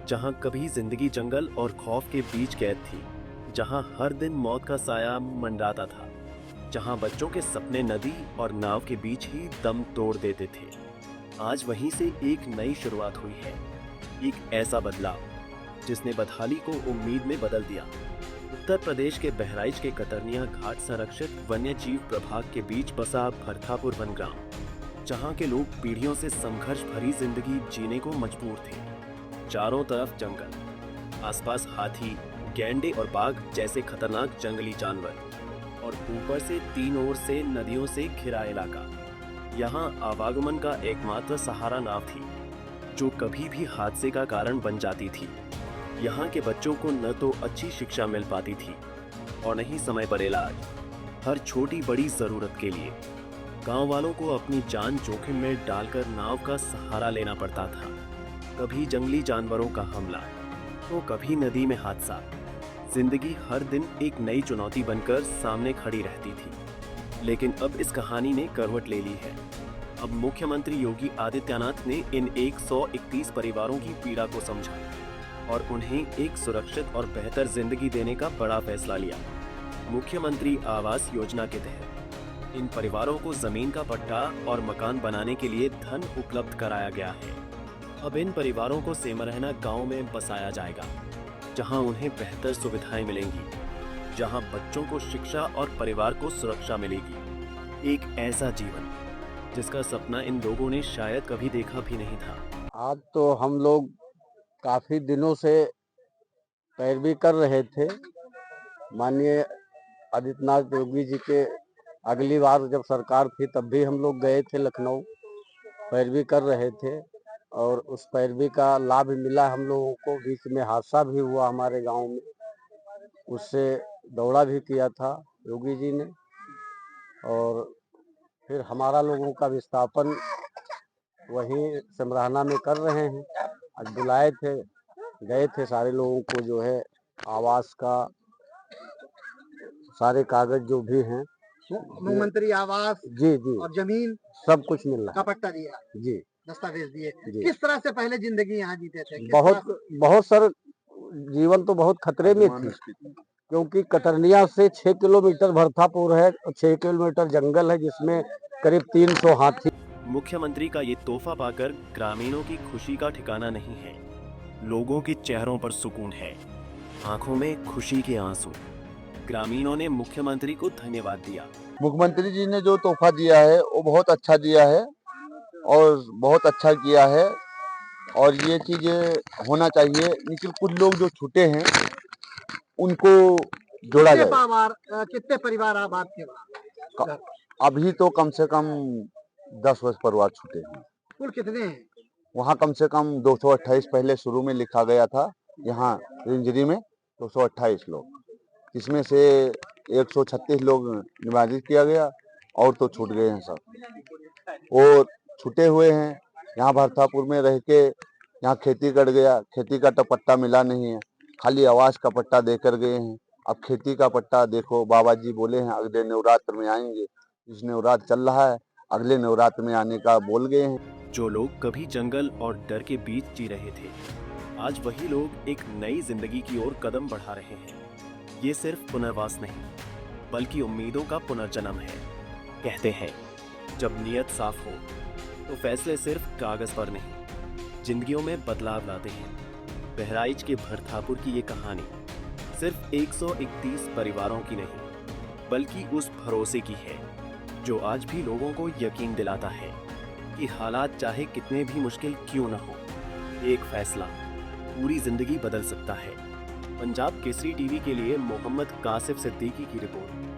जहां कभी जिंदगी जंगल और खौफ के बीच कैद थी, जहां हर दिन मौत का साया मंडराता था, जहां बच्चों के सपने नदी और नाव के बीच ही दम तोड़ देते थे। आज वहीं से एक नई शुरुआत हुई है, एक ऐसा बदलाव जिसने बदहाली को उम्मीद में बदल दिया। उत्तर प्रदेश के बहराइच के कतरनिया घाट संरक्षित वन्य जीव प्रभाग के बीच बसा भरथापुर वनग्राम, जहां के लोग पीढ़ियों से संघर्ष भरी जिंदगी जीने को मजबूर थे। चारों तरफ जंगल, आसपास हाथी, गैंडे और बाघ जैसे खतरनाक जंगली जानवर, और ऊपर से तीन ओर से नदियों से घिरा इलाका। यहाँ आवागमन का एकमात्र सहारा नाव थी, जो कभी भी हादसे का कारण बन जाती थी। यहाँ के बच्चों को न तो अच्छी शिक्षा मिल पाती थी और न ही समय पर इलाज। हर छोटी बड़ी जरूरत के लिए गांव वालों को अपनी जान जोखिम में डालकर नाव का सहारा लेना पड़ता था। कभी जंगली जानवरों का हमला, तो कभी नदी में हादसा। जिंदगी हर दिन एक नई चुनौती बनकर सामने खड़ी रहती थी। लेकिन अब इस कहानी ने करवट ले ली है। अब मुख्यमंत्री योगी आदित्यनाथ ने इन 131 परिवारों की पीड़ा को समझा और उन्हें एक सुरक्षित और बेहतर जिंदगी देने का बड़ा फैसला लिया। मुख्यमंत्री आवास योजना के तहत इन परिवारों को जमीन का पट्टा और मकान बनाने के लिए धन उपलब्ध कराया गया है। अब इन परिवारों को सेमरहना गांव में बसाया जाएगा, जहां उन्हें बेहतर सुविधाएं मिलेंगी, जहां बच्चों को शिक्षा और परिवार को सुरक्षा मिलेगी। एक ऐसा जीवन जिसका सपना इन लोगों ने शायद कभी देखा भी नहीं था। आज तो हम लोग काफी दिनों से पैरवी कर रहे थे माननीय आदित्यनाथ योगी जी के। अगली बार जब सरकार थी तब भी हम लोग गए थे लखनऊ, पैरवी कर रहे थे और उस पैरवी का लाभ मिला हम लोगों को। बीच में हादसा भी हुआ हमारे गांव में, उससे दौड़ा भी किया था योगी जी ने। और फिर हमारा लोगों का विस्थापन वहीं सिमराना में कर रहे हैं। आज बुलाए थे, गए थे सारे लोगों को, जो है आवास का सारे कागज जो भी हैं, मुख्यमंत्री आवास जी जी और जमीन सब कुछ मिल रहा का पट्टा दिया, है जी। दस्तावेज दिए। जी। किस तरह से पहले जिंदगी यहाँ जीते थे? बहुत सर, जीवन तो बहुत खतरे में थी, क्योंकि कतरनिया से 6 किलोमीटर भरथापुर है और 6 किलोमीटर जंगल है, जिसमें करीब 300 हाथी। मुख्यमंत्री का ये तोहफा पाकर ग्रामीणों की खुशी का ठिकाना नहीं है। लोगों के चेहरों पर सुकून है, आंखों में खुशी के आंसू। ग्रामीणों ने मुख्यमंत्री को धन्यवाद दिया। मुख्यमंत्री जी ने जो तोहफा दिया है वो बहुत अच्छा दिया है और बहुत अच्छा किया है, और ये चीजें होना चाहिए। लेकिन कुछ लोग जो छूटे हैं उनको जोड़ा जाए। कितने परिवार आप आपके वहाँ? अभी तो कम से कम 10 परिवार छूटे हैं। कुल कितने हैं? वहाँ कम से कम 228 पहले शुरू में लिखा गया था, यहाँ रिंजरी में 228 लोग, इसमें से 136 लोग निवाजित किया गया और तो छूट गए हैं सब। और छूटे हुए हैं यहाँ भरथापुर में रह के, यहाँ खेती कट गया, खेती का तो पट्टा मिला नहीं है, खाली आवास का पट्टा देकर गए हैं। अब खेती का पट्टा देखो, बाबा जी बोले हैं अगले नवरात्र में आएंगे, इस नवरात्र चल रहा है, अगले नवरात्र में आने का बोल गए हैं। जो लोग कभी जंगल और डर के बीच जी रहे थे, आज वही लोग एक नई जिंदगी की ओर कदम बढ़ा रहे हैं। ये सिर्फ पुनर्वास नहीं, बल्कि उम्मीदों का पुनर्जन्म है। कहते हैं, जब नीयत साफ हो तो फैसले सिर्फ कागज पर नहीं, जिंदगियों में बदलाव लाते हैं। बहराइच के भरथापुर की ये कहानी सिर्फ 131 परिवारों की नहीं, बल्कि उस भरोसे की है जो आज भी लोगों को यकीन दिलाता है कि हालात चाहे कितने भी मुश्किल क्यों न हो, एक फैसला पूरी जिंदगी बदल सकता है। पंजाब केसरी टीवी के लिए मोहम्मद कासिफ सिद्दीकी की रिपोर्ट।